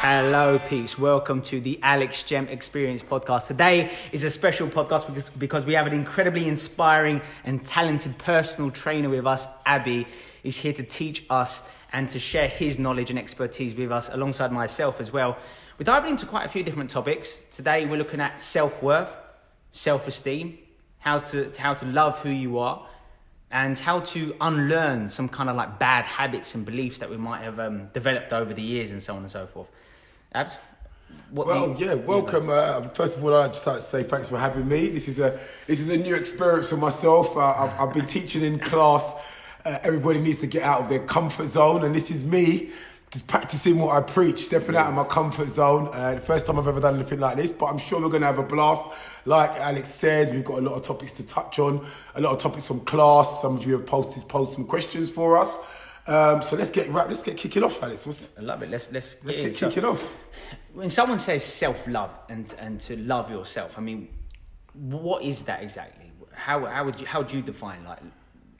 Hello, peeps. Welcome to the Alex Gem Experience podcast. Today is a special podcast because we have an incredibly inspiring and talented personal trainer with us. Abby is here to teach us and to share his knowledge and expertise with us alongside myself as well. We're diving into quite a few different topics. Today, we're looking at self-worth, self-esteem, how to love who you are, and how to unlearn some kind of like bad habits and beliefs that we might have developed over the years and so on and so forth. Abs, welcome. First of all, I'd just like to say thanks for having me. This is a new experience for myself. I've been teaching in class. Everybody needs to get out of their comfort zone, and this is me just practicing what I preach, stepping out of my comfort zone. The first time I've ever done anything like this, but I'm sure we're going to have a blast. Like Alex said, we've got a lot of topics to touch on, a lot of topics from class. Some of you have posted some questions for us. So let's get kicking off, Alex. I love it. Let's get kicking off. When someone says self-love and to love yourself, I mean, what is that exactly? How do you define like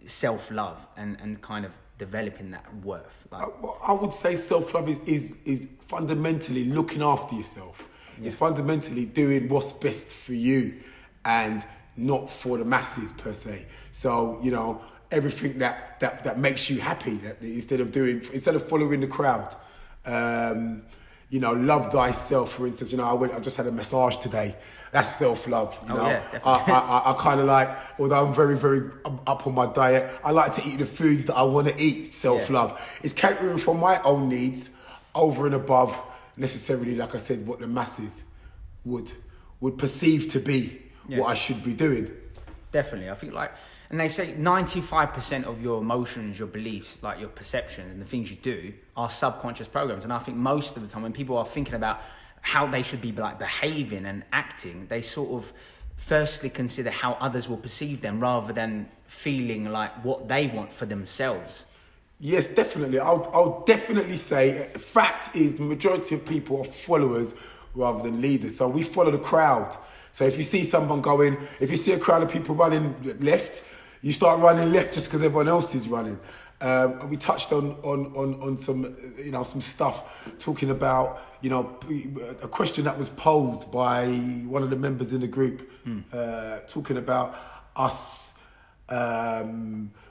self-love and kind of developing that worth? Like, I would say self-love is fundamentally looking after yourself. Yeah. It's fundamentally doing what's best for you and not for the masses per se. So, you know, everything that makes you happy, that instead of following the crowd. Love thyself, for instance. I just had a massage today. That's self-love. Yeah, I kind of like, although I'm very, very up on my diet, I like to eat the foods that I want to eat. Self-love. Yeah. It's catering for my own needs over and above necessarily, like I said, what the masses would perceive to be what I should be doing. Definitely. I think and they say 95% of your emotions, your beliefs, like your perceptions and the things you do are subconscious programs. And I think most of the time when people are thinking about how they should be like behaving and acting, they sort of firstly consider how others will perceive them rather than feeling like what they want for themselves. Yes, definitely. I'll definitely say, fact is the majority of people are followers rather than leaders. So we follow the crowd. So if you see if you see a crowd of people running left, you start running left just because everyone else is running. We touched on some stuff talking about, a question that was posed by one of the members in the group, talking about us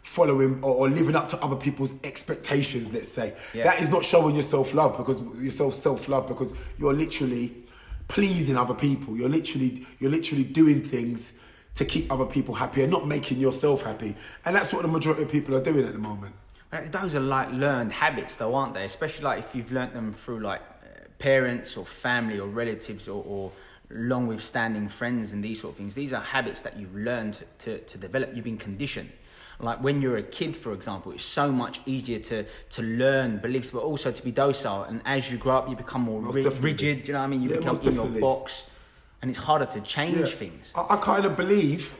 following or living up to other people's expectations, let's say. Yeah. That is not showing your self-love because you're literally pleasing other people. You're literally doing things to keep other people happy and not making yourself happy. And that's what the majority of people are doing at the moment. Those are like learned habits though, aren't they? Especially like if you've learnt them through like parents or family or relatives or long withstanding friends and these sort of things. These are habits that you've learned to develop. You've been conditioned. Like when you're a kid, for example, it's so much easier to learn beliefs, but also to be docile. And as you grow up, you become more rigid. You know what I mean? You become in your box, and it's harder to change things. I kind of believe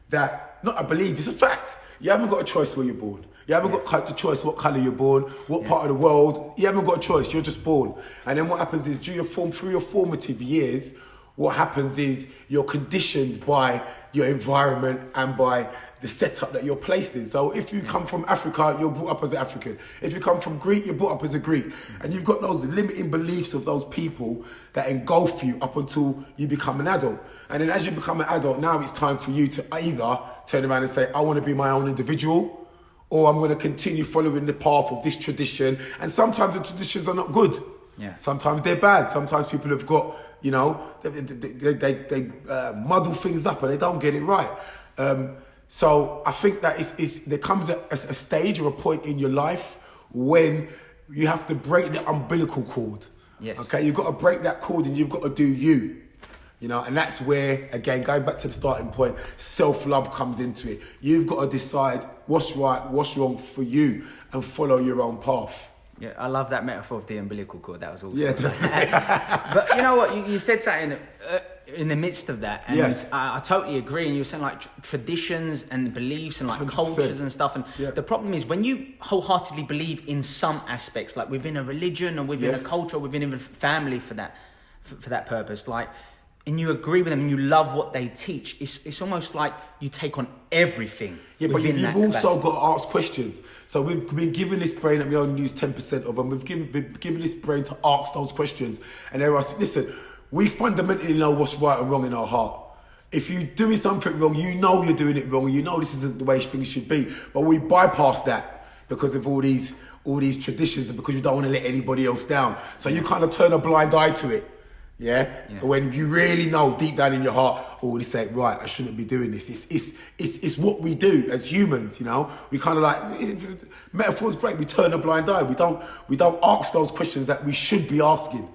that, it's a fact. You haven't got a choice where you're born. You haven't got the choice what colour you're born, what part of the world. You haven't got a choice. You're just born. And then what happens is through your formative years, what happens is you're conditioned by your environment and by the setup that you're placed in. So if you come from Africa, you're brought up as an African. If you come from Greek, you're brought up as a Greek. And you've got those limiting beliefs of those people that engulf you up until you become an adult. And then as you become an adult, now it's time for you to either turn around and say, I want to be my own individual, or I'm going to continue following the path of this tradition. And sometimes the traditions are not good. Yeah. Sometimes they're bad. Sometimes people have got, they muddle things up and they don't get it right. So I think that there comes a stage or a point in your life when you have to break the umbilical cord. Yes. Okay, you've got to break that cord and you've got to do you. And that's where, again, going back to the starting point, self-love comes into it. You've got to decide what's right, what's wrong for you and follow your own path. Yeah, I love that metaphor of the umbilical cord. That was awesome. Yeah, definitely. But you know what? You said something in the midst of that. And yes. I totally agree. And you were saying like traditions and beliefs and like 100%. Cultures and stuff. And the problem is when you wholeheartedly believe in some aspects, like within a religion or within a culture, or within a family for that purpose, like and you agree with them and you love what they teach, it's almost like you take on everything. Yeah, but within you've that also capacity. got to ask questions. So we've been given this brain that we only use 10% of, and been given this brain to ask those questions. And there are, listen, we fundamentally know what's right and wrong in our heart. If you're doing something wrong, you know you're doing it wrong, and you know this isn't the way things should be. But we bypass that because of all these traditions, and because you don't want to let anybody else down. So you kind of turn a blind eye to it. Yeah? When you really know deep down in your heart, oh, this ain't right, I shouldn't be doing this. It's what we do as humans, you know. We kind of like, metaphor's great, we turn a blind eye. We don't ask those questions that we should be asking.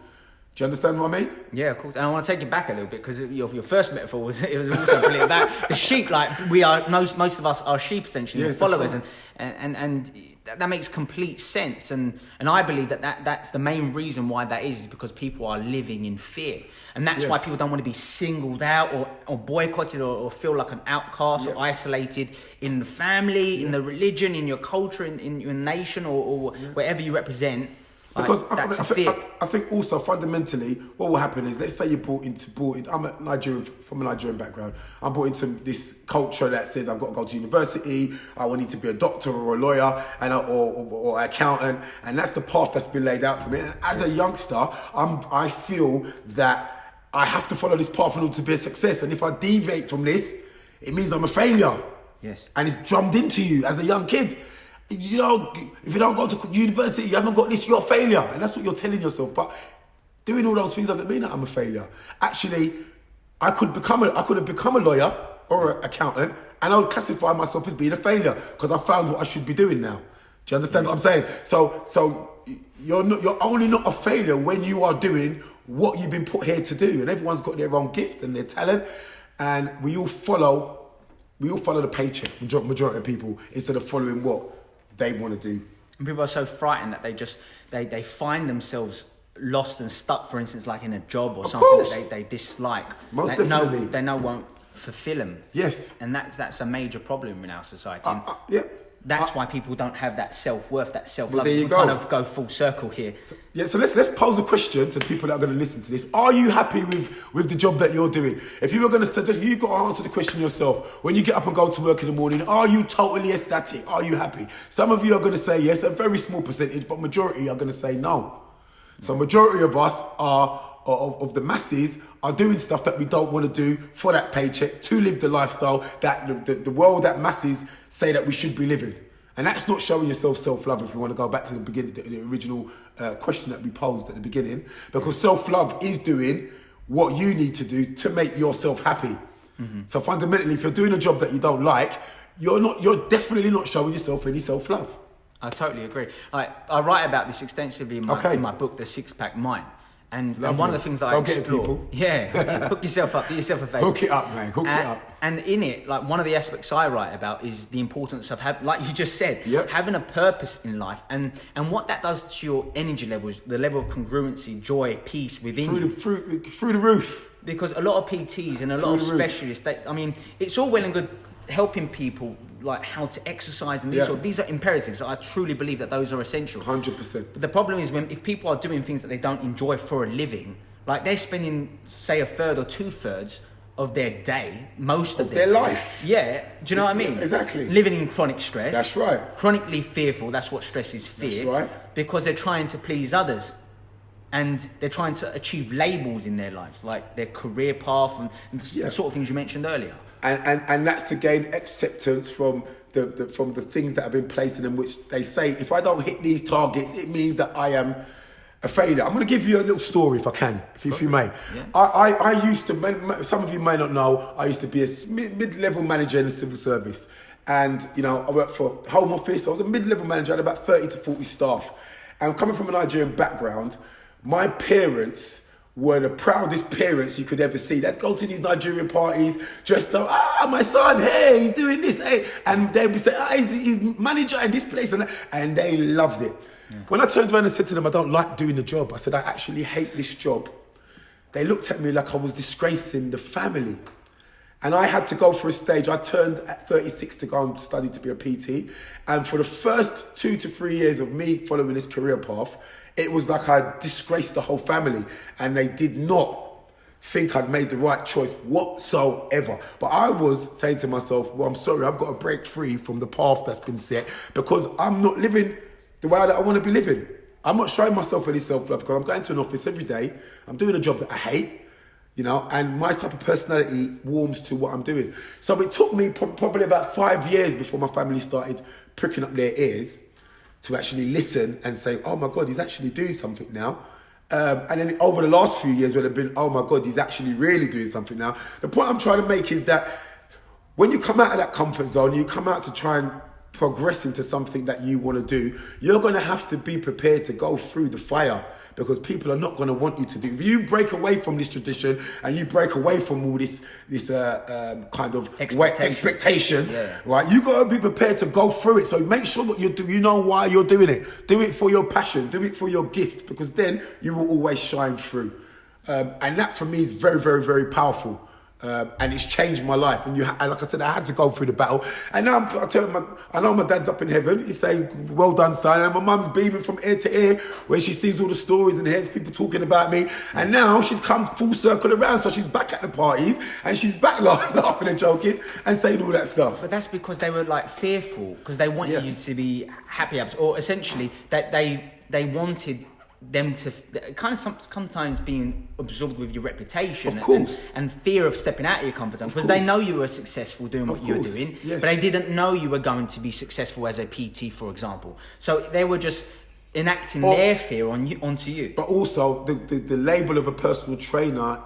Do you understand what I mean? Yeah, of course. And I want to take it back a little bit, because your first metaphor was also brilliant about the sheep. Like, we are most of us are sheep essentially, we're followers, right. and that makes complete sense. And I believe that's the main reason why that is because people are living in fear, and that's why people don't want to be singled out or boycotted or feel like an outcast or isolated in the family, in the religion, in your culture, in your nation, or wherever you represent. Because like, I think also fundamentally what will happen is, let's say you're brought in. I'm a Nigerian, from a Nigerian background. I'm brought into this culture that says I've got to go to university, I will need to be a doctor or a lawyer or an accountant, and that's the path that's been laid out for me. And as a youngster, I feel that I have to follow this path in order to be a success. And if I deviate from this, it means I'm a failure. Yes. And it's drummed into you as a young kid. You know, if you don't go to university, you haven't got this, you're a failure. And that's what you're telling yourself. But doing all those things doesn't mean that I'm a failure. Actually, I could have become a lawyer or an accountant, and I would classify myself as being a failure because I found what I should be doing now. Do you understand what I'm saying? So you're only not a failure when you are doing what you've been put here to do. And everyone's got their own gift and their talent, and we all follow the paycheck. Majority of people, instead of following what they want to do. And people are so frightened that they find themselves lost and stuck, for instance, like in a job or something that they dislike. Most definitely. They know won't fulfill them. Yes. And that's a major problem in our society. That's why people don't have that self-worth, that self-love. Well, there you go. Kind of go full circle here. So let's pose a question to people that are going to listen to this. Are you happy with the job that you're doing? If you were going to suggest, you've got to answer the question yourself. When you get up and go to work in the morning, are you totally ecstatic? Are you happy? Some of you are going to say yes, a very small percentage, but majority are going to say no. So majority of us of the masses are doing stuff that we don't want to do for that paycheck, to live the lifestyle that the world, that masses say that we should be living. And that's not showing yourself self-love, if you want to go back to the beginning, the original question that we posed at the beginning. Because self-love is doing what you need to do to make yourself happy. Mm-hmm. So fundamentally, if you're doing a job that you don't like, you're definitely not showing yourself any self-love. I totally agree. I write about this extensively in my book, The Six-Pack Mind. And one of the things that I explore... hook yourself up, do yourself a favour. Hook it up, man, hook it up. And in it, like, one of the aspects I write about is the importance of, like you just said, having a purpose in life. And what that does to your energy levels, the level of congruency, joy, peace within you. Through the roof. Because a lot of PTs and a lot of specialists, it's all well and good helping people like how to exercise and these are imperatives. I truly believe that those are essential. 100%. But the problem is if people are doing things that they don't enjoy for a living, like they're spending, say, a third or 2/3 of their day, most of their life. Yeah, do you know what I mean? Yeah, exactly. Living in chronic stress. That's right. Chronically fearful. That's what stress is, fear. That's right. Because they're trying to please others. And they're trying to achieve labels in their lives, like their career path and the sort of things you mentioned earlier. And that's to gain acceptance from the things that have been placed in them, which they say, if I don't hit these targets, it means that I am a failure. I'm going to give you a little story, if I can, if you may. Yeah. I used to, some of you may not know, I used to be a mid-level manager in the civil service. And, you know, I worked for Home Office. I was a mid-level manager. I had about 30 to 40 staff. And coming from a Nigerian background, my parents were the proudest parents you could ever see. They'd go to these Nigerian parties, dressed up, my son, hey, he's doing this, hey. And they'd be saying, he's manager in this place. And they loved it. Yeah. When I turned around and said to them, I don't like doing the job, I said, I actually hate this job. They looked at me like I was disgracing the family. And I had to go for a stage. I turned at 36 to go and study to be a PT. And for the first 2 to 3 years of me following this career path, it was like I disgraced the whole family. And they did not think I'd made the right choice whatsoever. But I was saying to myself, well, I'm sorry, I've got to break free from the path that's been set because I'm not living the way that I want to be living. I'm not showing myself any self-love because I'm going to an office every day. I'm doing a job that I hate, and my type of personality warms to what I'm doing. So it took me probably about 5 years before my family started pricking up their ears to actually listen and say, oh my God, he's actually doing something now. And then over the last few years where they've been, oh my God, he's actually really doing something now. The point I'm trying to make is that when you come out of that comfort zone, you come out to try and progress into something that you want to do, you're going to have to be prepared to go through the fire because people are not going to want you to do. If you break away from this tradition and you break away from all this kind of expectation, right? You got to be prepared to go through it. So make sure what you do, you know why you're doing it. Do it for your passion. Do it for your gift because then you will always shine through. And that for me is very, very, very powerful. And it's changed my life. And like I said, I had to go through the battle. And now I know my dad's up in heaven. He's saying, well done, son. And my mum's beaming from ear to ear where she sees all the stories and hears people talking about me. And now she's come full circle around. So she's back at the parties and she's back laughing and joking and saying all that stuff. But that's because they were fearful because they want you to be happy, or essentially that they wanted them to kind of sometimes being absorbed with your reputation and fear of stepping out of your comfort zone because they know you were successful doing what you were doing, but they didn't know you were going to be successful as a PT, for example. So they were just enacting their fear onto you. But also the label of a personal trainer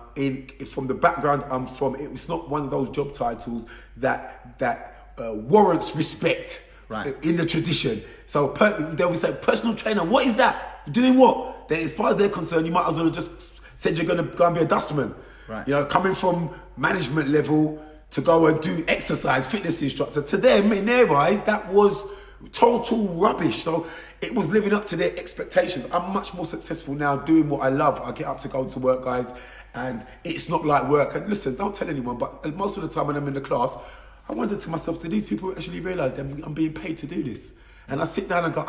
from the background I'm from, it was not one of those job titles that warrants respect. Right. In the tradition. So they would say, personal trainer, what is that? Doing what? Then as far as they're concerned, you might as well have just said you're going to go and be a dustman. Right. Coming from management level to go and do exercise, fitness instructor. To them, in their eyes, that was total rubbish. So it was living up to their expectations. I'm much more successful now doing what I love. I get up to go to work, guys, and it's not like work. And listen, don't tell anyone, but most of the time when I'm in the class, I wondered to myself, do these people actually realise that I'm being paid to do this? And I sit down and go,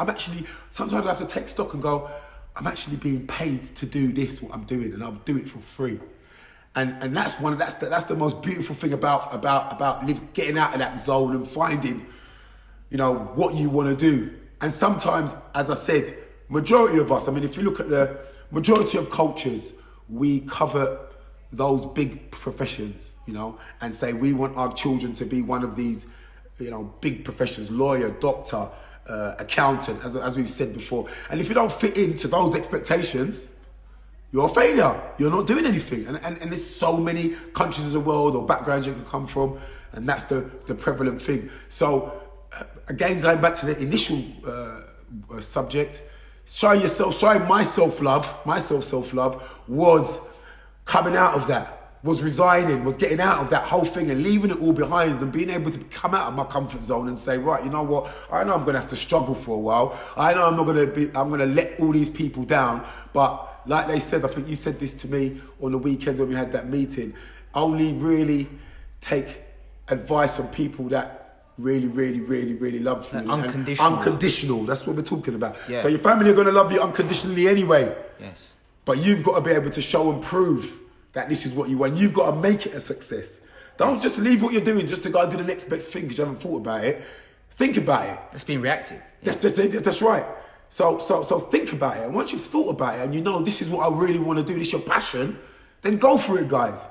sometimes I have to take stock and go, I'm actually being paid to do this, what I'm doing, and I'll do it for free. And that's the most beautiful thing about getting out of that zone and finding, what you want to do. And sometimes, as I said, majority of us, if you look at the majority of cultures, we cover those big professions, and say we want our children to be one of these, big professions, lawyer, doctor, accountant, as we've said before. And if you don't fit into those expectations, you're a failure. You're not doing anything. And there's so many countries of the world or backgrounds you can come from, and that's the prevalent thing. So, again, going back to the initial subject, showing my self-love was coming out of that, was resigning, was getting out of that whole thing and leaving it all behind and being able to come out of my comfort zone and say, right, you know what, I know I'm going to have to struggle for a while. I know I'm going to let all these people down. But like they said, I think you said this to me on the weekend when we had that meeting, only really take advice from people that really, really, really, really love you. Unconditional. Unconditional, that's what we're talking about. Yeah. So your family are going to love you unconditionally anyway. Yes. But you've got to be able to show and prove that this is what you want. You've got to make it a success. Don't just leave what you're doing just to go and do the next best thing because you haven't thought about it. Think about it. That's being reactive. Yeah. That's right. So think about it. And once you've thought about it and you know this is what I really want to do, this is your passion, then go for it, guys.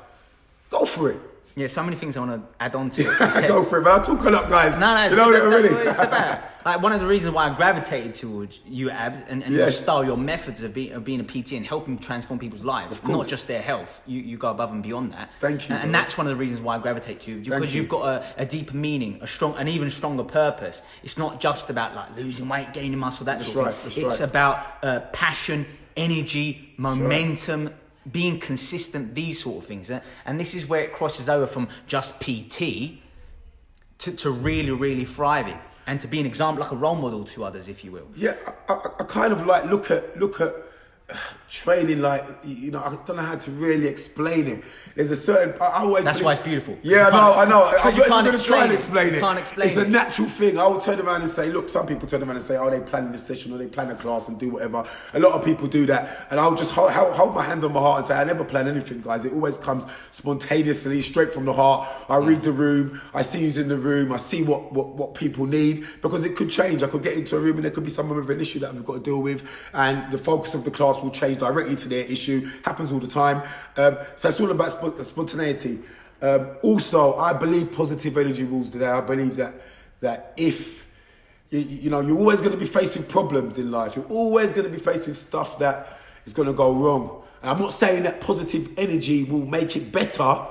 Go for it. Yeah, so many things I want to add on to it. Go for it, man. I'll talk a lot, guys. No, that's what it's about. Like, one of the reasons why I gravitated towards you, Abs, and your style, your methods of being a PT and helping transform people's lives, not just their health. You go above and beyond that. Thank you. And that's one of the reasons why I gravitate to you, because you've got a deeper meaning, an even stronger purpose. It's not just about like losing weight, gaining muscle, that sort of thing. It's about passion, energy, momentum, being consistent, these sort of things. And this is where it crosses over from just PT to really, really thriving and to be an example, like a role model to others, if you will. Yeah, I kind of like look at training like, you know, I don't know how to really explain it. There's a certain, I always That's why it's beautiful. Yeah, I know. I'm you not can't going to try and explain explain it. Can't explain it's it. a natural thing. I will turn around and say, look, some people turn around and say, oh, they plan this session or they plan a class and do whatever. A lot of people do that. And I'll just hold my hand on my heart and say, I never plan anything, guys. It always comes spontaneously, straight from the heart. I read the room. I see who's in the room. I see what people need, because it could change. I could get into a room and there could be someone with an issue that I've got to deal with, and the focus of the class will change directly to their issue. Happens all the time. So it's all about spontaneity. Also, I believe positive energy rules today. I believe that if you know, you're always going to be faced with problems in life. You're always going to be faced with stuff that is going to go wrong. And I'm not saying that positive energy will make it better,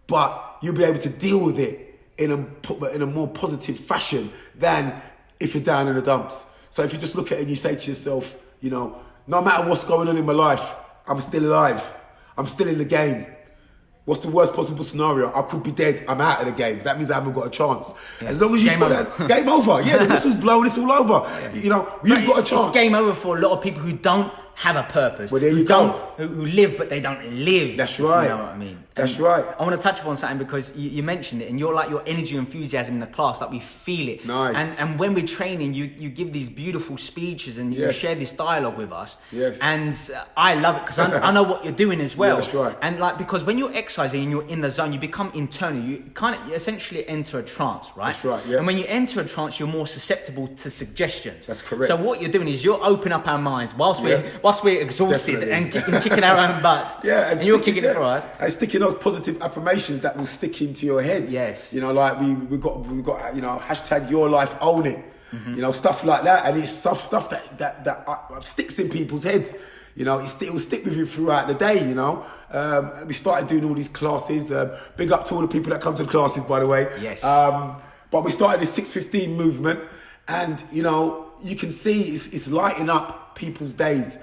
but you'll be able to deal with it in a more positive fashion than if you're down in the dumps. So if you just look at it and you say to yourself, you know, no matter what's going on in my life, I'm still alive. I'm still in the game. What's the worst possible scenario? I could be dead. I'm out of the game. That means I haven't got a chance. Yeah. As long as you put that, game over. Yeah, the whistle's blown. It's all over. Yeah. You know, you've got a chance. It's game over for a lot of people who don't have a purpose. Well, there you go. Who live, but they don't live. That's right. You know what I mean? That's right. I want to touch upon something because you mentioned it, and you're like your energy and enthusiasm in the class, like we feel it. Nice. And when we're training, you give these beautiful speeches and you share this dialogue with us. Yes. And I love it because I know what you're doing as well. Yeah, that's right. And like, because when you're exercising and you're in the zone, you become internal. You essentially enter a trance, right? That's right. Yeah. And when you enter a trance, you're more susceptible to suggestions. That's correct. So what you're doing is you're opening up our minds whilst we're exhausted. And kicking our own butts. Yeah, and you're kicking it for us. And sticking those positive affirmations that will stick into your head. Yes. You know, like we've got you know, hashtag your life own it. Mm-hmm. You know, stuff like that, and it's stuff that sticks in people's head. You know, it will stick with you throughout the day. You know, we started doing all these classes. Big up to all the people that come to the classes, by the way. Yes. But we started this 6:15 movement, and you know, you can see it's lighting up people's days.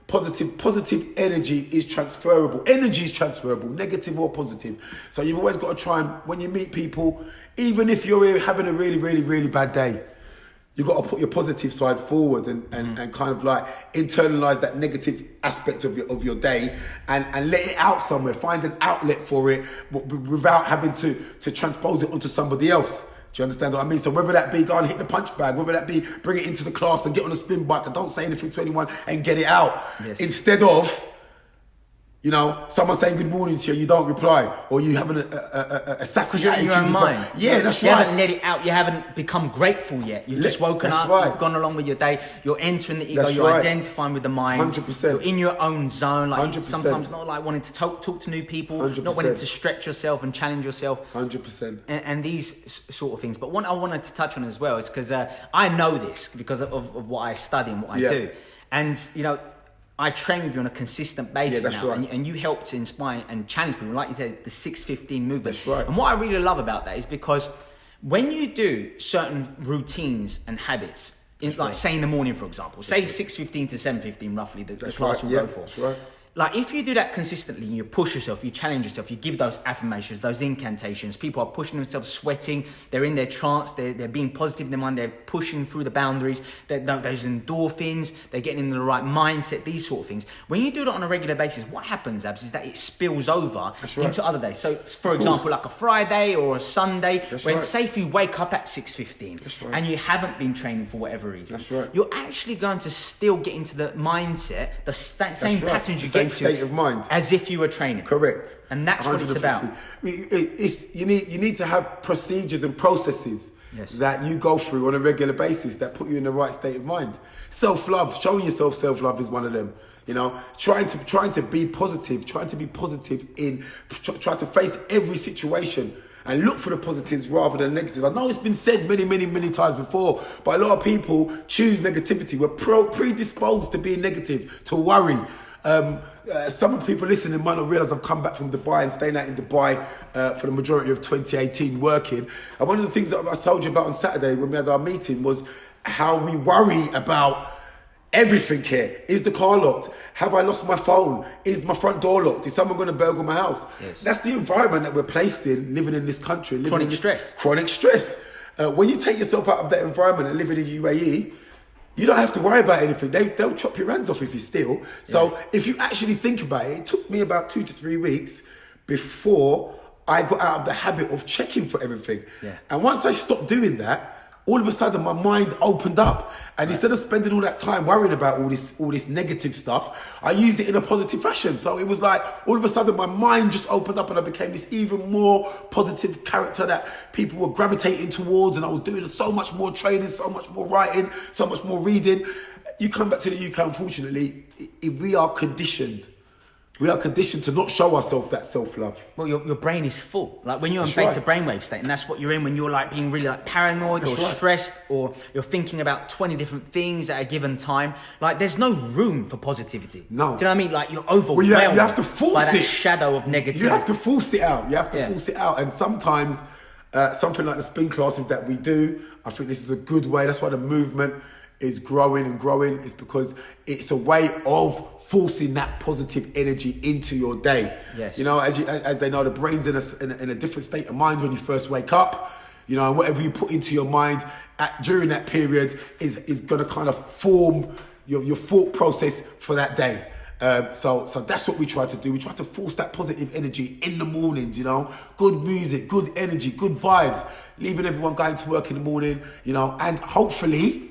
Positive energy is transferable. Energy is transferable, negative or positive. So you've always got to try and, when you meet people, even if you're having a really, really, really bad day, you've got to put your positive side forward and kind of like internalize that negative aspect of your day and let it out somewhere. Find an outlet for it without having to transpose it onto somebody else. Do you understand what I mean? So whether that be go and hit the punch bag, whether that be bring it into the class and get on a spin bike and don't say anything to anyone and get it out. Yes. Instead of, you know, someone saying good morning to you, you don't reply, or you having a sassy attitude. Because you're in your own mind. Yeah, that's you right. You haven't let it out. You haven't become grateful yet. You've just woken up. Right. You've gone along with your day. You're entering the ego. That's you're right. identifying with the mind. 100%. You're in your own zone. Like 100%. sometimes not like wanting to talk to new people. 100%. Not wanting to stretch yourself and challenge yourself. 100%. And these sort of things. But what I wanted to touch on as well is because I know this because of what I study and what I do. And, you know, I train with you on a consistent basis now, right. and you help to inspire and challenge people. Like you said, the 6:15 movement. That's right. And what I really love about that is because when you do certain routines and habits, say in the morning, for example, say 6:15 to 7:15 roughly, the class will go for. That's right. Like if you do that consistently, you push yourself, you challenge yourself, you give those affirmations, those incantations, people are pushing themselves, sweating, they're in their trance, they're being positive in their mind, they're pushing through the boundaries, those endorphins, they're getting into the right mindset, these sort of things. When you do that on a regular basis, what happens, Abs, is that it spills over into other days. So for example, like a Friday or a Sunday, say if you wake up at 6:15 and you haven't been training for whatever reason, you're actually going to still get into the mindset, the same patterns you get state of mind as if you were training. Correct. And that's what it's about. You need to have procedures and processes that you go through on a regular basis that put you in the right state of mind. Self-love, showing yourself self-love is one of them. You know, trying to be positive, try to face every situation and look for the positives rather than negatives. I know it's been said many, many, many times before, but a lot of people choose negativity. We're predisposed to being negative, to worry. Some of the people listening might not realise I've come back from Dubai and staying out in Dubai for the majority of 2018 working. And one of the things that I told you about on Saturday when we had our meeting was how we worry about everything here. Is the car locked? Have I lost my phone? Is my front door locked? Is someone going to burgle my house? Yes. That's the environment that we're placed in, living in this country. Chronic stress. When you take yourself out of that environment and live in the UAE, you don't have to worry about anything. They'll chop your hands off if you steal. So if you actually think about it, it took me about 2 to 3 weeks before I got out of the habit of checking for everything. Yeah. And once I stopped doing that, all of a sudden my mind opened up. And instead of spending all that time worrying about all this negative stuff, I used it in a positive fashion. So it was like, all of a sudden my mind just opened up and I became this even more positive character that people were gravitating towards. And I was doing so much more training, so much more writing, so much more reading. You come back to the UK, unfortunately, we are conditioned. We are conditioned to not show ourselves that self-love. Well, your brain is full. Like when you're in That's beta brainwave state, and that's what you're in when you're like being really like paranoid or stressed, or you're thinking about 20 different things at a given time. Like there's no room for positivity. No. Do you know what I mean? Like you're overwhelmed. Well, you have to force by that it. shadow of negativity. You have to force it out. You have to force it out. And sometimes something like the spin classes that we do, I think this is a good way. That's why the movement is growing and growing. Is because it's a way of forcing that positive energy into your day. Yes. You know, as they know, the brain's in a different state of mind when you first wake up. You know, and whatever you put into your mind during that period is going to kind of form your thought process for that day. So that's what we try to do. We try to force that positive energy in the mornings, you know, good music, good energy, good vibes, leaving everyone going to work in the morning, you know, and hopefully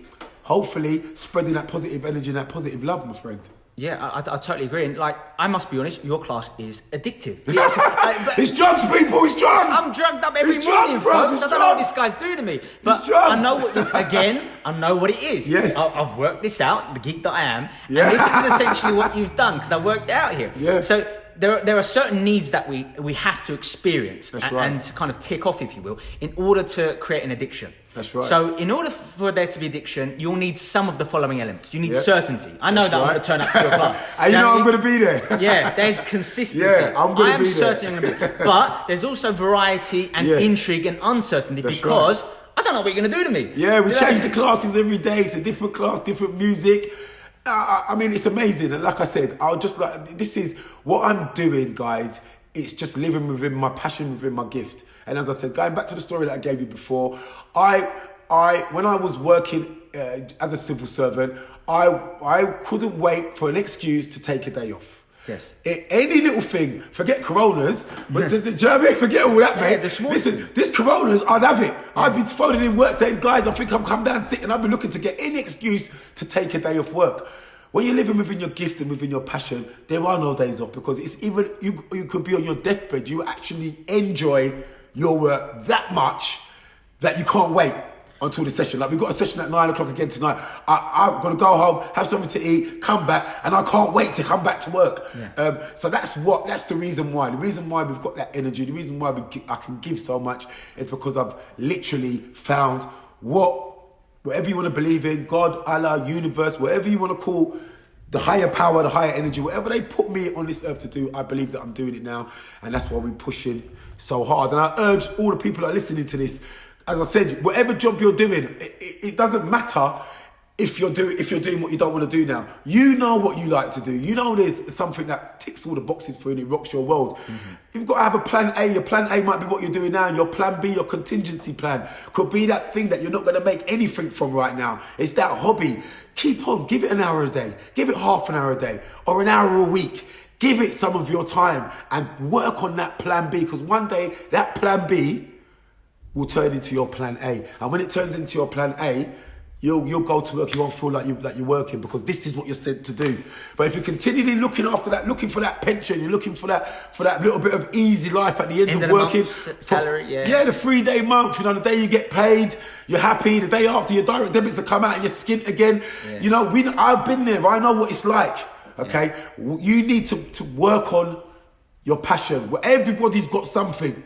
spreading that positive energy and that positive love, my friend. Yeah, I totally agree. And like, I must be honest, your class is addictive. It's drugs, people. It's drugs. I'm drugged up every It's morning, drugs, bro. folks. It's I don't know what drugs. this guy's doing to me. But It's drugs. I know I know what it is. Yes. I've worked this out, the geek that I am. Yeah. And this is essentially what you've done, because I worked it out here. Yeah. So there are certain needs that we have to experience and kind of tick off, if you will, in order to create an addiction. That's right. So in order for there to be addiction, you'll need some of the following elements. You need certainty. I know That's that I'm right. going to turn up to your class. And you know I'm going to be there. Yeah, there's consistency. Yeah, I'm going to be there. Certain I'm going to be. But there's also variety and intrigue and uncertainty. That's because I don't know what you're going to do to me. Yeah, we change the classes every day. It's a different class, different music. I mean, it's amazing. And like I said, this is what I'm doing, guys. It's just living within my passion, within my gift. And as I said, going back to the story that I gave you before, when I was working as a civil servant, I couldn't wait for an excuse to take a day off. Yes. Any little thing, forget coronas, but do you know what I mean? Forget all that, mate. Listen, this coronas, I'd have it. I'd be phoning in work saying, guys, I think I'm come down sick, and I'd be looking to get any excuse to take a day off work. When you're living within your gift and within your passion, there are no days off, because it's even you could be on your deathbed. You actually enjoy your work that much that you can't wait until the session. Like, we've got a session at 9 o'clock again tonight. I'm gonna go home, have something to eat, come back, and I can't wait to come back to work. Yeah. So that's the reason why. The reason why we've got that energy, the reason why I can give so much is because I've literally found whatever you want to believe in, God, Allah, universe, whatever you want to call the higher power, the higher energy, whatever they put me on this earth to do, I believe that I'm doing it now. And that's why we're pushing so hard. And I urge all the people that are listening to this, as I said, whatever job you're doing, it doesn't matter if you're doing what you don't want to do now. You know what you like to do. You know there's something that ticks all the boxes for you and it rocks your world. Mm-hmm. You've got to have a plan A. Your plan A might be what you're doing now, and your plan B, your contingency plan, could be that thing that you're not going to make anything from right now. It's that hobby. Keep on. Give it an hour a day. Give it half an hour a day, or an hour a week. Give it some of your time and work on that plan B, because one day that plan B will turn into your plan A. And when it turns into your plan A, you'll go to work. You won't feel like you're working, because this is what you're sent to do. But if you're continually looking after that, looking for that pension, you're looking for that little bit of easy life at the end of working. Salary, the 3-day month. You know, the day you get paid, you're happy. The day after, your direct debits will come out and you're skint again. Yeah. You know, I've been there. I know what it's like. Okay, you need to work on your passion. Everybody's got something.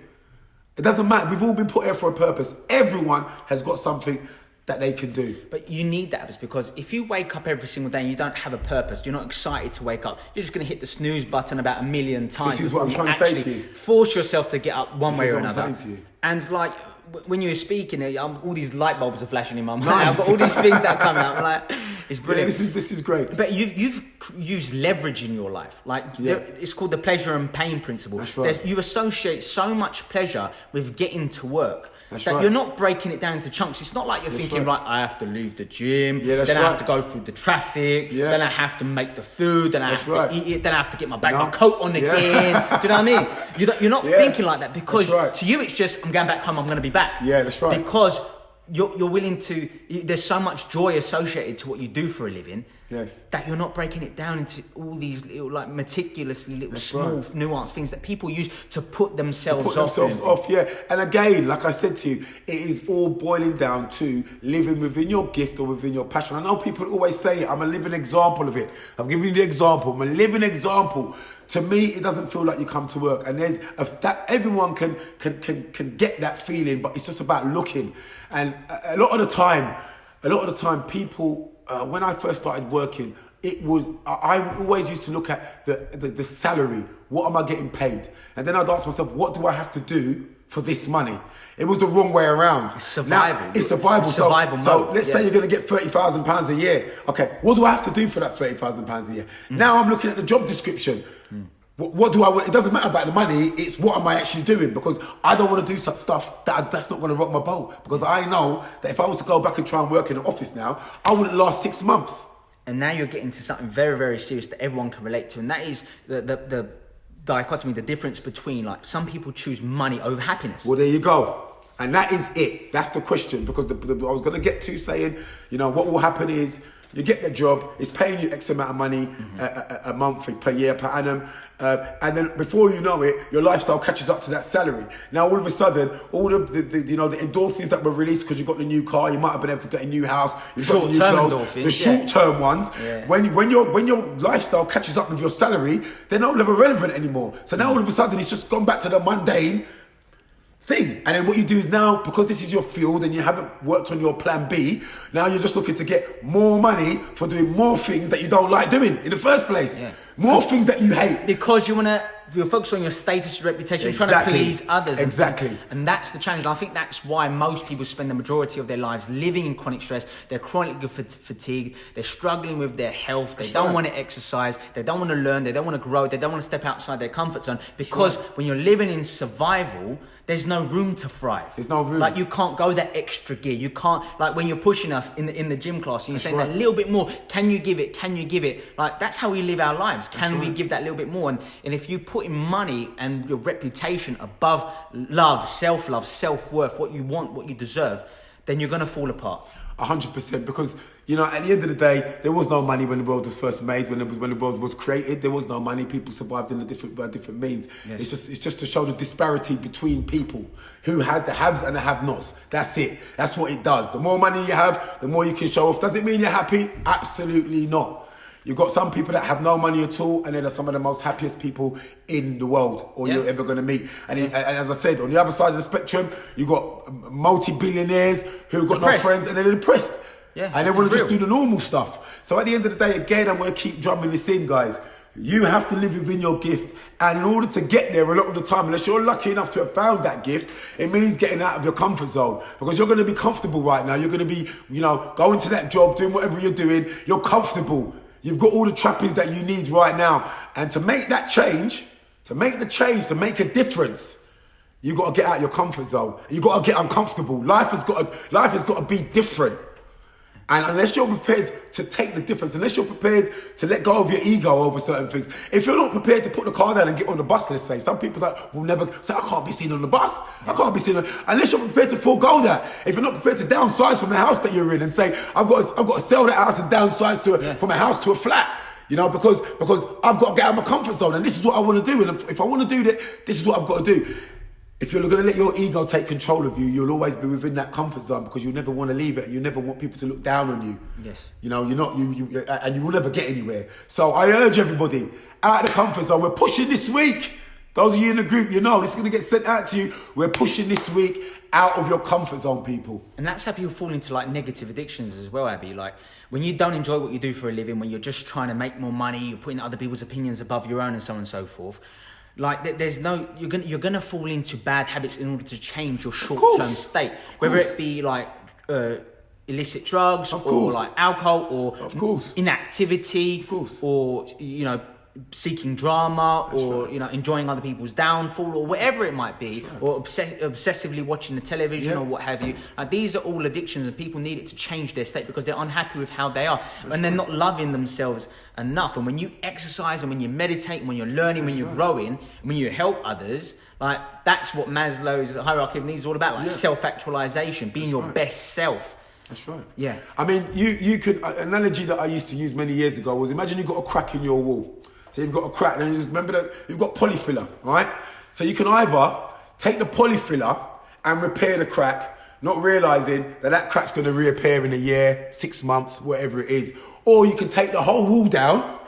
It doesn't matter. We've all been put here for a purpose. Everyone has got something that they can do. But you need that, because if you wake up every single day and you don't have a purpose, you're not excited to wake up, you're just going to hit the snooze button about a million times. This is what I'm trying to say to you. Force yourself to get up one way or another. I'm saying to you. And like, when you were speaking, all these light bulbs are flashing in my mind. Nice. I've got all these things that come out. I'm like, it's brilliant. Yeah, this is great. But you've used leverage in your life. Like, it's called the pleasure and pain principle. That's right. You associate so much pleasure with getting to work. That's that right. you're not breaking it down into chunks. It's not like you're thinking, right, I have to leave the gym, that's then I right. have to go through the traffic, Yeah. then I have to make the food, then I have to eat it, then I have to get my bag, No. my coat on again. Do you know what I mean? You're not thinking like that, because right. to you it's just, I'm going back home, I'm going to be back. Yeah, that's right. Because you're willing to, there's so much joy associated to what you do for a living. Yes. That you're not breaking it down into all these little, like, meticulously little small nuanced things that people use to put themselves off. Yeah. And again, like I said to you, it is all boiling down to living within your gift or within your passion. I know people always say it. I'm a living example of it. I've given you the example. I'm a living example. To me, it doesn't feel like you come to work, and that everyone can get that feeling, but it's just about looking. And a lot of the time, people. When I first started working, I always used to look at the salary. What am I getting paid? And then I'd ask myself, what do I have to do for this money? It was the wrong way around. It's survival. Now, it's survival. So let's say you're going to get £30,000 a year. Okay, what do I have to do for that £30,000 a year? Now I'm looking at the job description. What do I want? It doesn't matter about the money. It's what am I actually doing? Because I don't want to do such stuff that's not going to rock my boat. Because I know that if I was to go back and try and work in an office now, I wouldn't last 6 months. And now you're getting to something very, very serious that everyone can relate to. And that is the dichotomy, the difference between, like, some people choose money over happiness. Well, there you go. And that is it. That's the question. Because I was going to get to saying, what will happen is, you get the job, it's paying you X amount of money a month, per year, per annum. And then before you know it, your lifestyle catches up to that salary. Now, all of a sudden, all the endorphins that were released because you got the new car, you might have been able to get a new house, you've got the new clothes, the short-term ones. Yeah. When your lifestyle catches up with your salary, they're no longer relevant anymore. So now all of a sudden, it's just gone back to the mundane thing. And then what you do is now, because this is your field and you haven't worked on your plan B, now you're just looking to get more money for doing more things that you don't like doing in the first place. Yeah. More things that you hate. Because you're focused on your status, your reputation, you're trying to please others. Exactly. And that's the challenge. And I think that's why most people spend the majority of their lives living in chronic stress. They're chronically fatigued. They're struggling with their health. They don't want to exercise. They don't want to learn. They don't want to grow. They don't want to step outside their comfort zone. Because when you're living in survival, there's no room to thrive. There's no room. Like, you can't go that extra gear. You can't, like, when you're pushing us in the gym class, and you're saying that little bit more. Can you give it? Can you give it? Like, that's how we live our lives. Can we give that little bit more? And if you put in money and your reputation above love, self-love, self-worth, what you want, what you deserve, then you're going to fall apart. 100%, because at the end of the day, there was no money when the world was first made. When the world was created, there was no money. People survived in by different means. Yes. It's just to show the disparity between people who had the haves and the have-nots. That's it. That's what it does. The more money you have, the more you can show off. Does it mean you're happy? Absolutely not. You've got some people that have no money at all, and they're some of the most happiest people in the world, or you're ever going to meet. And as I said, on the other side of the spectrum, you've got multi-billionaires who've got no friends, and they're depressed. Yeah, and they want to just do the normal stuff. So at the end of the day, again, I'm going to keep drumming this in, guys. You have to live within your gift. And in order to get there, a lot of the time, unless you're lucky enough to have found that gift, it means getting out of your comfort zone. Because you're going to be comfortable right now. You're going to be, going to that job, doing whatever you're doing. You're comfortable. You've got all the trappings that you need right now. And to make that change, to make a difference, you've got to get out of your comfort zone. You've got to get uncomfortable. Life has got to be different. And unless you're prepared to take the difference, unless you're prepared to let go of your ego over certain things, if you're not prepared to put the car down and get on the bus, let's say, some people that will never say, I can't be seen on the bus. I can't be seen unless you're prepared to forego that. If you're not prepared to downsize from the house that you're in and say, I've got to sell that house and downsize from a house to a flat. Because I've got to get out of my comfort zone, and this is what I want to do. And if I want to do that, this is what I've got to do. If you're going to let your ego take control of you, you'll always be within that comfort zone because you'll never want to leave it. You never want people to look down on you. Yes. And you will never get anywhere. So I urge everybody, out of the comfort zone. We're pushing this week. Those of you in the group, this is going to get sent out to you. We're pushing this week out of your comfort zone, people. And that's how people fall into, like, negative addictions as well, Abby. Like, when you don't enjoy what you do for a living, when you're just trying to make more money, you're putting other people's opinions above your own and so on and so forth. Like, there's no, you're gonna fall into bad habits in order to change your short-term state, whether it be like illicit drugs or like alcohol or inactivity or seeking drama, or right. enjoying other people's downfall, or whatever it might be, or obsessively watching the television or what have you. These are all addictions, and people need it to change their state because they're unhappy with how they are, and they're not loving themselves enough. And when you exercise, and when you meditate, and when you're learning, when you're growing, and when you help others, that's what Maslow's hierarchy of needs is all about. Self-actualization, being your best self. That's right. Yeah. I mean, you could, an analogy that I used to use many years ago was, imagine you've got a crack in your wall. So you've got a crack, and you just remember that you've got polyfiller, right? So you can either take the polyfiller and repair the crack, not realising that crack's going to reappear in a year, 6 months, whatever it is. Or you can take the whole wall down,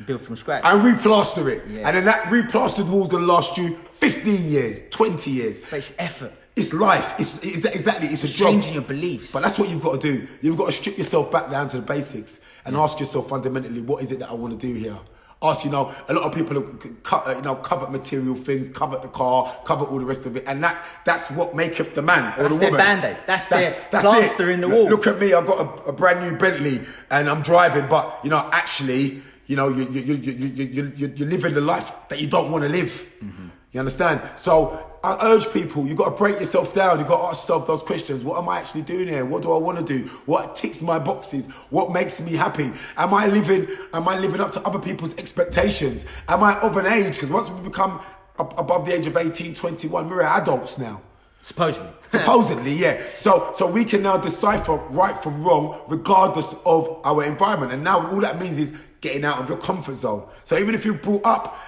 build from scratch, and replaster it. Yes. And then that replastered wall's going to last you 15 years, 20 years. But it's effort. It's life. It's a job. Changing your beliefs. But that's what you've got to do. You've got to strip yourself back down to the basics and ask yourself fundamentally, what is it that I want to do here? Ask, a lot of people have covet material things, covet the car, covet all the rest of it, and that's what maketh the man or that's the woman. Their Band-Aid. That's their plaster in the wall. Look at me, I've got a brand new Bentley and I'm driving, but actually, you're living the life that you don't want to live. Mm-hmm. You understand? So I urge people, you've got to break yourself down. You've got to ask yourself those questions. What am I actually doing here? What do I want to do? What ticks my boxes? What makes me happy? Am I living up to other people's expectations? Am I of an age? Because once we become above the age of 18, 21, we're adults now. Supposedly, yeah. So we can now decipher right from wrong regardless of our environment. And now all that means is getting out of your comfort zone. So even if you're brought up,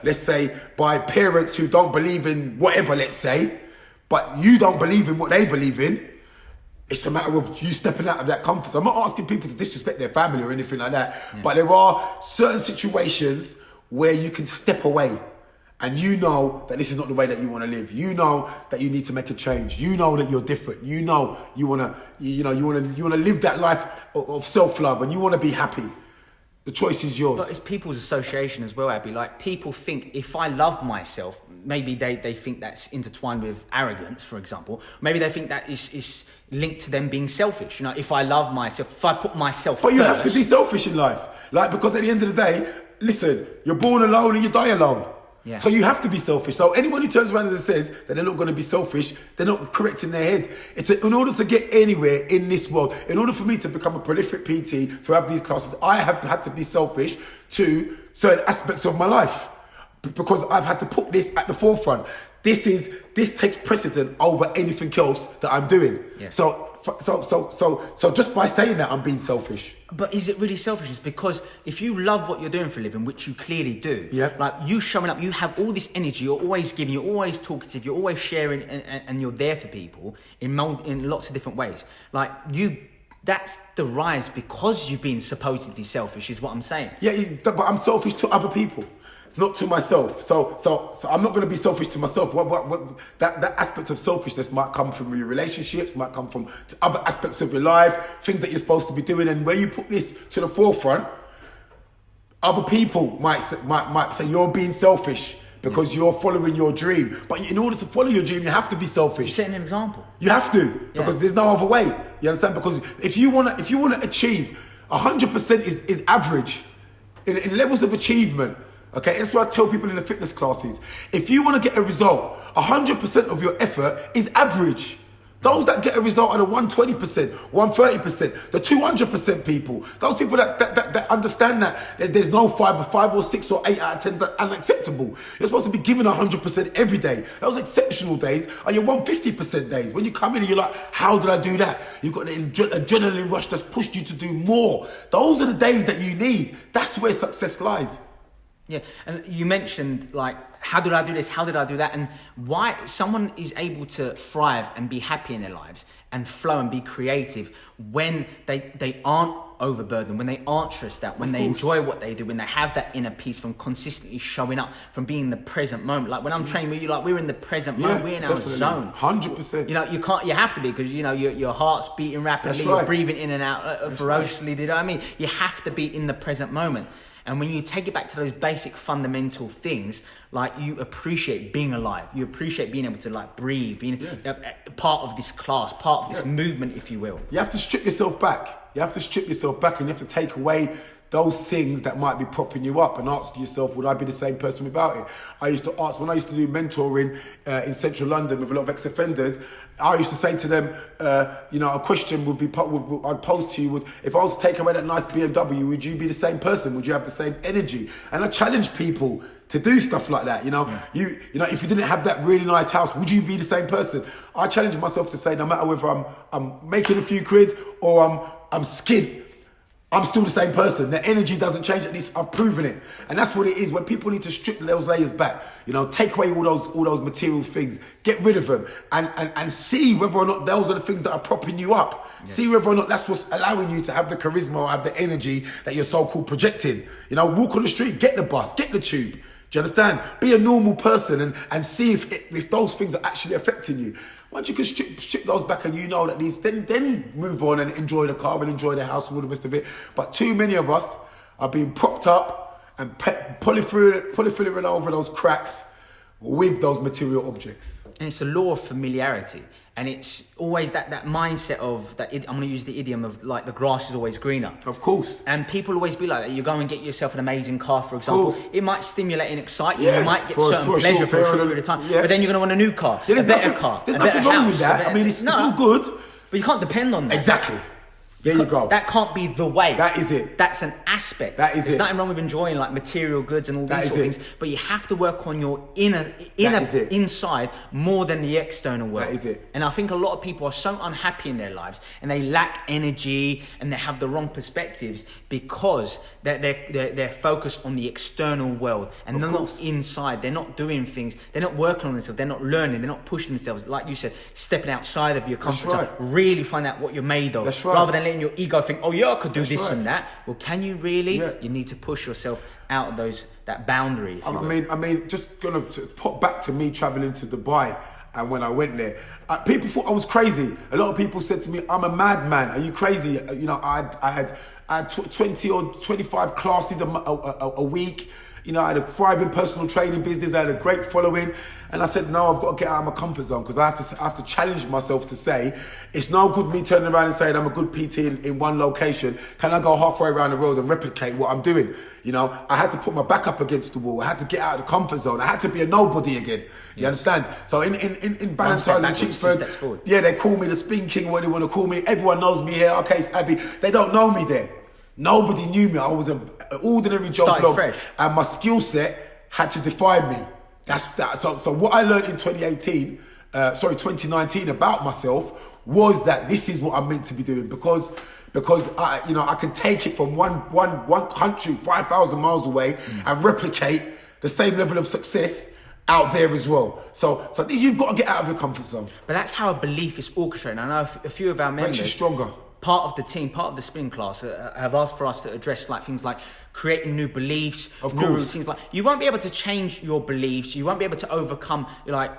let's say, by parents who don't believe in whatever, let's say, but you don't believe in what they believe in, it's a matter of you stepping out of that comfort zone. I'm not asking people to disrespect their family or anything like that, but there are certain situations where you can step away and you know that this is not the way that you want to live. You know that you need to make a change. You know that you're different. You know you want to live that life of self-love, and you want to be happy. The choice is yours. But it's people's association as well, Abby. People think if I love myself, maybe they think that's intertwined with arrogance, for example. Maybe they think that is linked to them being selfish. If I love myself, if I put myself But first. you have to be selfish in life. Because at the end of the day, listen, you're born alone and you die alone. Yeah. So you have to be selfish. So anyone who turns around and says that they're not going to be selfish, they're not correct in their head. In order to get anywhere in this world, in order for me to become a prolific PT, to have these classes, I have had to be selfish to certain aspects of my life, because I've had to put this at the forefront. This takes precedent over anything else that I'm doing. Yeah. So just by saying that, I'm being selfish. But is it really selfishness? Because if you love what you're doing for a living, which you clearly do, you showing up, you have all this energy, you're always giving, you're always talkative, you're always sharing, and you're there for people in lots of different ways. That's the rise because you've been supposedly selfish, is what I'm saying. Yeah, but I'm selfish to other people, not to myself. So I'm not going to be selfish to myself. That aspect of selfishness might come from your relationships, might come from other aspects of your life, things that you're supposed to be doing. And where you put this to the forefront, other people might say you're being selfish because you're following your dream. But in order to follow your dream, you have to be selfish. You're setting an example. You have to, because there's no other way. You understand? Because if you want to achieve 100% is average in levels of achievement. Okay, that's what I tell people in the fitness classes. If you want to get a result, 100% of your effort is average. Those that get a result are the 120%, 130%, the 200% people. Those people that understand that there's no 5 or 6 or 8 out of 10 that are unacceptable. You're supposed to be given 100% every day. Those exceptional days are your 150% days. When you come in and you're like, how did I do that? You've got the adrenaline rush that's pushed you to do more. Those are the days that you need. That's where success lies. Yeah, and you mentioned how did I do this? How did I do that? And why someone is able to thrive and be happy in their lives and flow and be creative when they aren't overburdened, when they aren't stressed out, when they enjoy what they do, when they have that inner peace from consistently showing up, from being in the present moment. Like when I'm training with you, we're in the present moment, we're in our zone. 100%. You have to be, because your heart's beating rapidly, you're breathing in and out ferociously. Do you know what I mean? You have to be in the present moment. And when you take it back to those basic fundamental things, you appreciate being alive, you appreciate being able to breathe, being part of this class, part of this movement, if you will. You have to strip yourself back. And you have to take away those things that might be propping you up and ask yourself, would I be the same person without it? I used to ask, when I used to do mentoring in central London with a lot of ex-offenders, I used to say to them, a question I'd pose to you would, if I was to take away that nice BMW, would you be the same person? Would you have the same energy? And I challenge people to do stuff like that. If you didn't have that really nice house, would you be the same person? I challenge myself to say, no matter whether I'm making a few quid or I'm skint, I'm still the same person. The energy doesn't change. At least I've proven it, and that's what it is. When people need to strip those layers back, take away all those material things, get rid of them, and see whether or not those are the things that are propping you up. Yes. See whether or not that's what's allowing you to have the charisma or have the energy that you're so-called projecting. Walk on the street, get the bus, get the tube. Do you understand? Be a normal person and see if those things are actually affecting you. Once you can strip those back and you know that then move on and enjoy the car and enjoy the house and all the rest of it. But too many of us are being propped up and polyfilling over those cracks with those material objects. And it's a law of familiarity. And it's always that mindset of that. I'm going to use the idiom of like the grass is always greener. Of course. And people always be like that. You go and get yourself an amazing car, for example. It might stimulate and excite you. Yeah, you might get certain pleasure for a short period of time. Yeah. But then you're going to want a new car, a better car, there's a better nothing wrong house. With that. It's all good. But you can't depend on that. Exactly. There you go. That can't be the way. That is it. That's an aspect. There's nothing wrong with enjoying like material goods and all these sort of things. But you have to work on your inner inside more than the external world. That is it. And I think a lot of people are so unhappy in their lives and they lack energy and they have the wrong perspectives because they're focused on the external world and they're not inside. They're not doing things. They're not working on themselves. They're not learning. They're not pushing themselves. Like you said, stepping outside of your comfort zone. Really find out what you're made of. That's right. Rather than letting your ego think, oh yeah, I could do this and that. Well, can you really? Yeah. You need to push yourself out of that boundary. I mean, just gonna pop back to me traveling to Dubai, and when I went there, people thought I was crazy. A lot of people said to me, "I'm a madman. Are you crazy?" I had 20 or 25 classes a week. I had a thriving personal training business. I had a great following. And I said, no, I've got to get out of my comfort zone because I have to challenge myself to say, it's no good me turning around and saying I'm a good PT in one location. Can I go halfway around the world and replicate what I'm doing? I had to put my back up against the wall. I had to get out of the comfort zone. I had to be a nobody again. You understand? So in Ballantyne's and Chingsford, they call me the Spin King, what they want to call me. Everyone knows me here. Okay, it's Abby. They don't know me there. Nobody knew me. I was an ordinary Joe Blogs, and my skill set had to define me. So what I learned in 2019 about myself was that this is what I'm meant to be doing because I can take it from one country 5,000 miles away and replicate the same level of success out there as well. So you've got to get out of your comfort zone. But that's how a belief is orchestrated. I know a few of our members. Makes you stronger. Part of the team, part of the spin class, have asked for us to address like things like creating new beliefs, new routines. Like you won't be able to change your beliefs. You won't be able to overcome like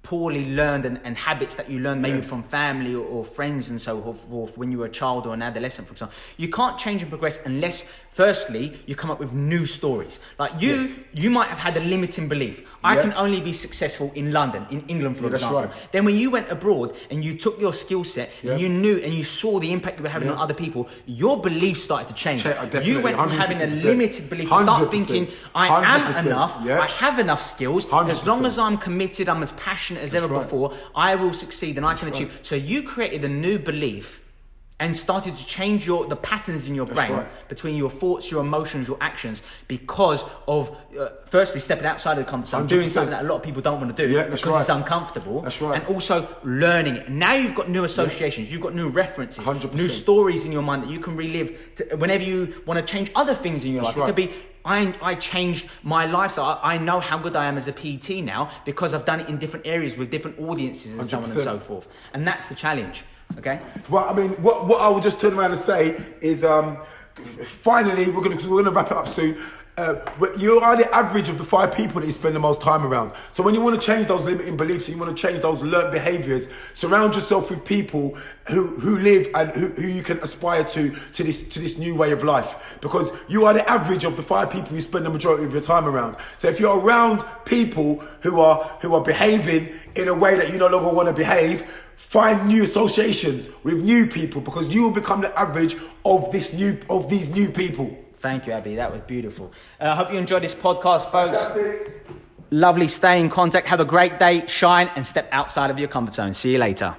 poorly learned and habits that you learned maybe from family or friends and so forth when you were a child or an adolescent, for example. You can't change and progress unless, firstly, you come up with new stories. Like you might have had a limiting belief. I can only be successful in London, in England, for example. Right. Then when you went abroad and you took your skill set and you knew and you saw the impact you were having on other people, your beliefs started to change. You went from having a limited belief to start thinking, I am enough, I have enough skills, 100%. As long as I'm committed, I'm as passionate as ever before, I will succeed and I can achieve. So you created a new belief and started to change the patterns in your brain between your thoughts, your emotions, your actions because of, firstly, stepping outside of the comfort zone, 100%. Doing something that a lot of people don't want to do because it's uncomfortable. That's right. And also learning it. Now you've got new associations, you've got new references, 100%. New stories in your mind that you can relive whenever you want to change other things in your life. It could be, I changed my lifestyle. I know how good I am as a PT now because I've done it in different areas with different audiences and 100%. So on and so forth. And that's the challenge. Okay. Well, I mean, what I would just turn around and say is, finally, we're gonna wrap it up soon. but you are the average of the 5 people that you spend the most time around. So when you want to change those limiting beliefs and you want to change those learned behaviors, surround yourself with people who live and who you can aspire to this new way of life. Because you are the average of the 5 people you spend the majority of your time around. So if you're around people who are behaving in a way that you no longer want to behave, find new associations with new people, because you will become the average of these new people. Thank you, Abby. That was beautiful. I hope you enjoyed this podcast, folks. Lovely. Stay in contact. Have a great day. Shine and step outside of your comfort zone. See you later.